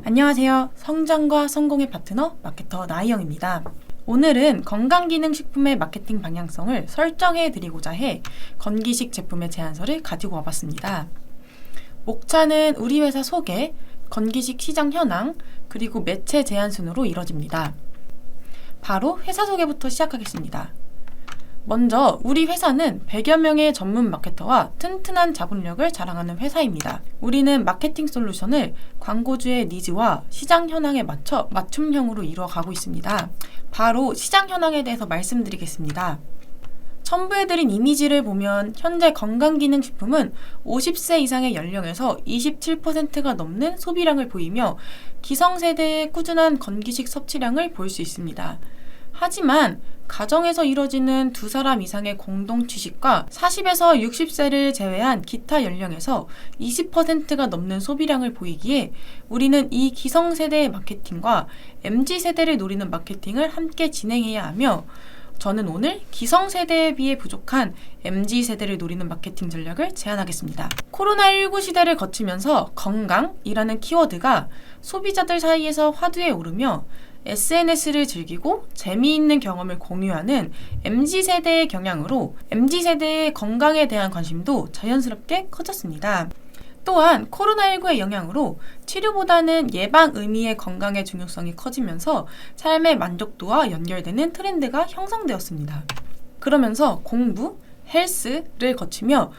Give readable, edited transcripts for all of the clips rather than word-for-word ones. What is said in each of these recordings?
안녕하세요. 성장과 성공의 파트너 마케터 나희영입니다. 오늘은 건강기능식품의 마케팅 방향성을 설정해 드리고자 해 건기식 제품의 제안서를 가지고 와봤습니다. 목차는 우리 회사 소개, 건기식 시장 현황, 그리고 매체 제안 순으로 이뤄집니다. 바로 회사 소개부터 시작하겠습니다. 먼저 우리 회사는 100여 명의 전문 마케터와 튼튼한 자본력을 자랑하는 회사입니다. 우리는 마케팅 솔루션을 광고주의 니즈와 시장 현황에 맞춰 맞춤형으로 이루어가고 있습니다. 바로 시장 현황에 대해서 말씀드리겠습니다. 첨부해드린 이미지를 보면 현재 건강기능식품은 50세 이상의 연령에서 27%가 넘는 소비량을 보이며 기성세대의 꾸준한 건기식 섭취량을 볼 수 있습니다. 하지만 가정에서 이뤄지는 두 사람 이상의 공동 취식과 40에서 60세를 제외한 기타 연령에서 20%가 넘는 소비량을 보이기에 우리는 이 기성세대의 마케팅과 MZ세대를 노리는 마케팅을 함께 진행해야 하며 저는 오늘 기성세대에 비해 부족한 MZ세대를 노리는 마케팅 전략을 제안하겠습니다. 코로나19 시대를 거치면서 건강이라는 키워드가 소비자들 사이에서 화두에 오르며 SNS를 즐기고 재미있는 경험을 공유하는 MZ세대의 경향으로 MZ세대의 건강에 대한 관심도 자연스럽게 커졌습니다. 또한 코로나19의 영향으로 치료보다는 예방 의미의 건강의 중요성이 커지면서 삶의 만족도와 연결되는 트렌드가 형성되었습니다. 그러면서 공부, 헬스를 거치며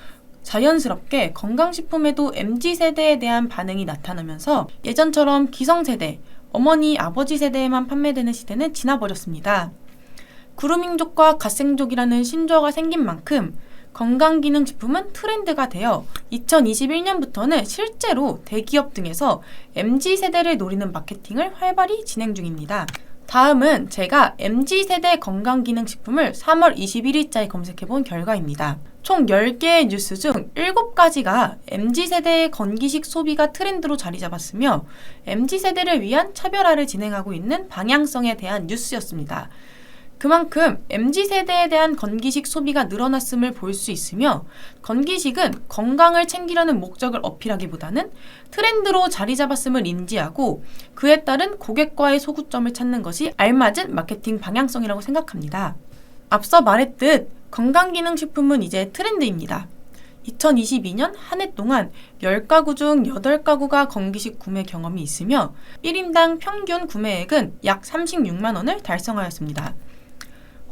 자연스럽게 건강식품에도 MZ세대에 대한 반응이 나타나면서 예전처럼 기성세대, 어머니, 아버지 세대에만 판매되는 시대는 지나버렸습니다. 구루민족과 갓생족이라는 신조어가 생긴 만큼 건강기능식품은 트렌드가 되어 2021년부터는 실제로 대기업 등에서 MZ세대를 노리는 마케팅을 활발히 진행 중입니다. 다음은 제가 MZ세대 건강기능식품을 3월 21일자에 검색해본 결과입니다. 총 10개의 뉴스 중 7가지가 MZ세대의 건기식 소비가 트렌드로 자리 잡았으며 MZ세대를 위한 차별화를 진행하고 있는 방향성에 대한 뉴스였습니다. 그만큼 MZ세대에 대한 건기식 소비가 늘어났음을 볼 수 있으며 건기식은 건강을 챙기려는 목적을 어필하기보다는 트렌드로 자리 잡았음을 인지하고 그에 따른 고객과의 소구점을 찾는 것이 알맞은 마케팅 방향성이라고 생각합니다. 앞서 말했듯 건강기능식품은 이제 트렌드입니다. 2022년 한 해 동안 10가구 중 8가구가 건기식 구매 경험이 있으며 1인당 평균 구매액은 약 36만 원을 달성하였습니다.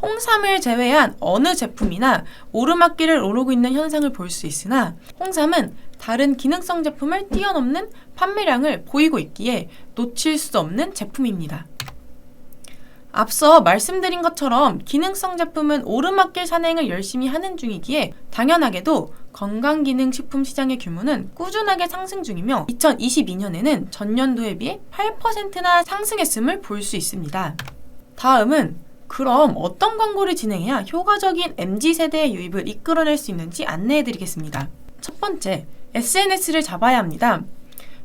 홍삼을 제외한 어느 제품이나 오르막길을 오르고 있는 현상을 볼 수 있으나 홍삼은 다른 기능성 제품을 뛰어넘는 판매량을 보이고 있기에 놓칠 수 없는 제품입니다. 앞서 말씀드린 것처럼 기능성 제품은 오르막길 산행을 열심히 하는 중이기에 당연하게도 건강기능식품 시장의 규모는 꾸준하게 상승 중이며 2022년에는 전년도에 비해 8%나 상승했음을 볼 수 있습니다. 다음은 그럼 어떤 광고를 진행해야 효과적인 MZ세대의 유입을 이끌어낼 수 있는지 안내해드리겠습니다. 첫 번째, SNS를 잡아야 합니다.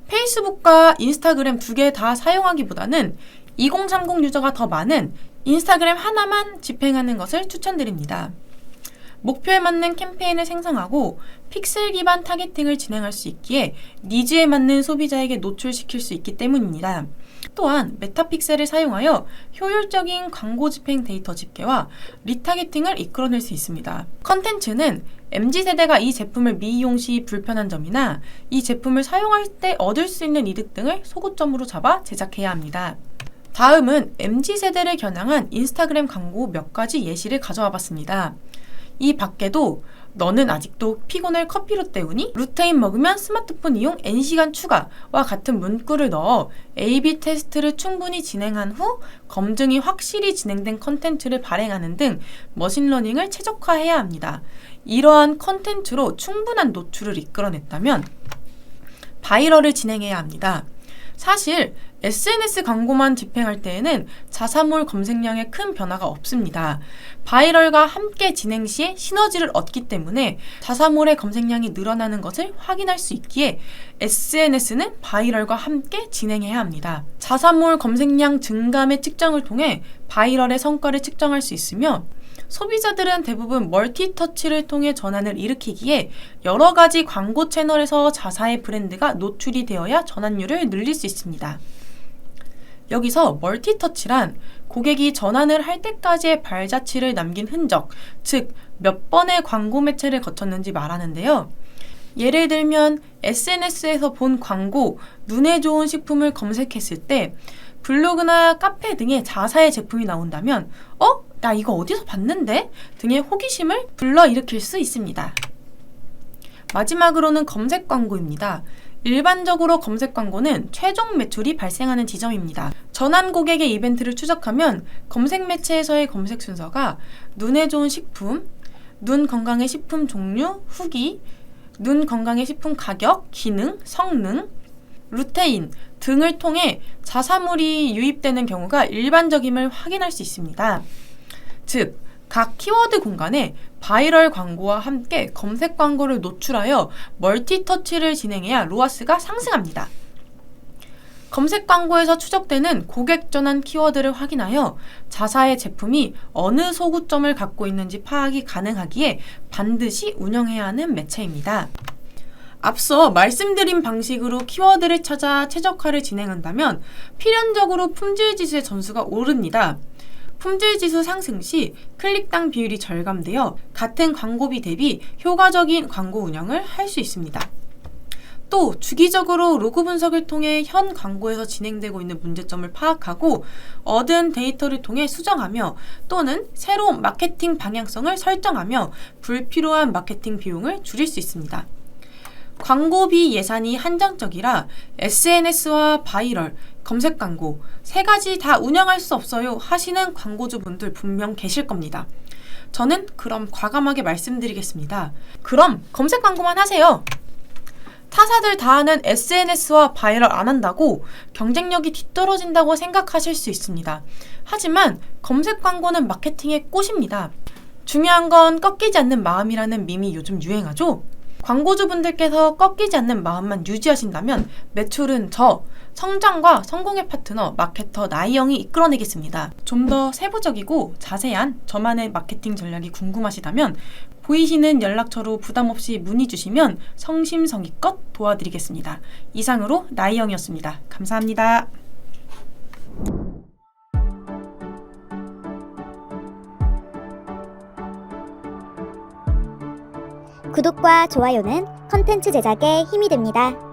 페이스북과 인스타그램 두 개 다 사용하기보다는 2030 유저가 더 많은 인스타그램 하나만 집행하는 것을 추천드립니다. 목표에 맞는 캠페인을 생성하고 픽셀 기반 타겟팅을 진행할 수 있기에 니즈에 맞는 소비자에게 노출시킬 수 있기 때문입니다. 또한 메타픽셀을 사용하여 효율적인 광고 집행 데이터 집계와 리타겟팅을 이끌어낼 수 있습니다. 컨텐츠는 MZ세대가 이 제품을 미이용 시 불편한 점이나 이 제품을 사용할 때 얻을 수 있는 이득 등을 소구점으로 잡아 제작해야 합니다. 다음은 MZ세대를 겨냥한 인스타그램 광고 몇 가지 예시를 가져와 봤습니다. 이 밖에도 너는 아직도 피곤을 커피로 때우니? 루테인 먹으면 스마트폰 이용 N시간 추가와 같은 문구를 넣어 A/B 테스트를 충분히 진행한 후 검증이 확실히 진행된 컨텐츠를 발행하는 등 머신러닝을 최적화해야 합니다. 이러한 컨텐츠로 충분한 노출을 이끌어냈다면 바이럴을 진행해야 합니다. 사실 SNS 광고만 집행할 때에는 자사몰 검색량에 큰 변화가 없습니다. 바이럴과 함께 진행 시에 시너지를 얻기 때문에 자사몰의 검색량이 늘어나는 것을 확인할 수 있기에 SNS는 바이럴과 함께 진행해야 합니다. 자사몰 검색량 증감의 측정을 통해 바이럴의 성과를 측정할 수 있으며 소비자들은 대부분 멀티터치를 통해 전환을 일으키기에 여러 가지 광고 채널에서 자사의 브랜드가 노출이 되어야 전환율을 늘릴 수 있습니다. 여기서 멀티터치란 고객이 전환을 할 때까지의 발자취를 남긴 흔적, 즉 몇 번의 광고 매체를 거쳤는지 말하는데요. 예를 들면 SNS에서 본 광고, 눈에 좋은 식품을 검색했을 때 블로그나 카페 등의 자사의 제품이 나온다면 나 이거 어디서 봤는데? 등의 호기심을 불러일으킬 수 있습니다. 마지막으로는 검색 광고입니다. 일반적으로 검색 광고는 최종 매출이 발생하는 지점입니다. 전환 고객의 이벤트를 추적하면 검색 매체에서의 검색 순서가 눈에 좋은 식품, 눈 건강의 식품 종류, 후기, 눈 건강의 식품 가격, 기능, 성능, 루테인 등을 통해 자사물이 유입되는 경우가 일반적임을 확인할 수 있습니다. 즉, 각 키워드 공간에 바이럴 광고와 함께 검색 광고를 노출하여 멀티터치를 진행해야 로아스가 상승합니다. 검색 광고에서 추적되는 고객 전환 키워드를 확인하여 자사의 제품이 어느 소구점을 갖고 있는지 파악이 가능하기에 반드시 운영해야 하는 매체입니다. 앞서 말씀드린 방식으로 키워드를 찾아 최적화를 진행한다면 필연적으로 품질지수의 점수가 오릅니다. 품질지수 상승 시 클릭당 비율이 절감되어 같은 광고비 대비 효과적인 광고 운영을 할 수 있습니다. 또 주기적으로 로그 분석을 통해 현 광고에서 진행되고 있는 문제점을 파악하고 얻은 데이터를 통해 수정하며 또는 새로운 마케팅 방향성을 설정하며 불필요한 마케팅 비용을 줄일 수 있습니다. 광고비 예산이 한정적이라 SNS와 바이럴, 검색 광고 세 가지 다 운영할 수 없어요 하시는 광고주분들 분명 계실 겁니다. 저는 그럼 과감하게 말씀드리겠습니다. 그럼 검색 광고만 하세요. 타사들 다 하는 SNS와 바이럴 안 한다고 경쟁력이 뒤떨어진다고 생각하실 수 있습니다. 하지만 검색 광고는 마케팅의 꽃입니다. 중요한 건 꺾이지 않는 마음이라는 밈이 요즘 유행하죠? 광고주분들께서 꺾이지 않는 마음만 유지하신다면 매출은 성장과 성공의 파트너 마케터 나이영이 이끌어내겠습니다. 좀 더 세부적이고 자세한 저만의 마케팅 전략이 궁금하시다면 보이시는 연락처로 부담없이 문의 주시면 성심성의껏 도와드리겠습니다. 이상으로 나이영이었습니다. 감사합니다. 구독과 좋아요는 컨텐츠 제작에 힘이 됩니다.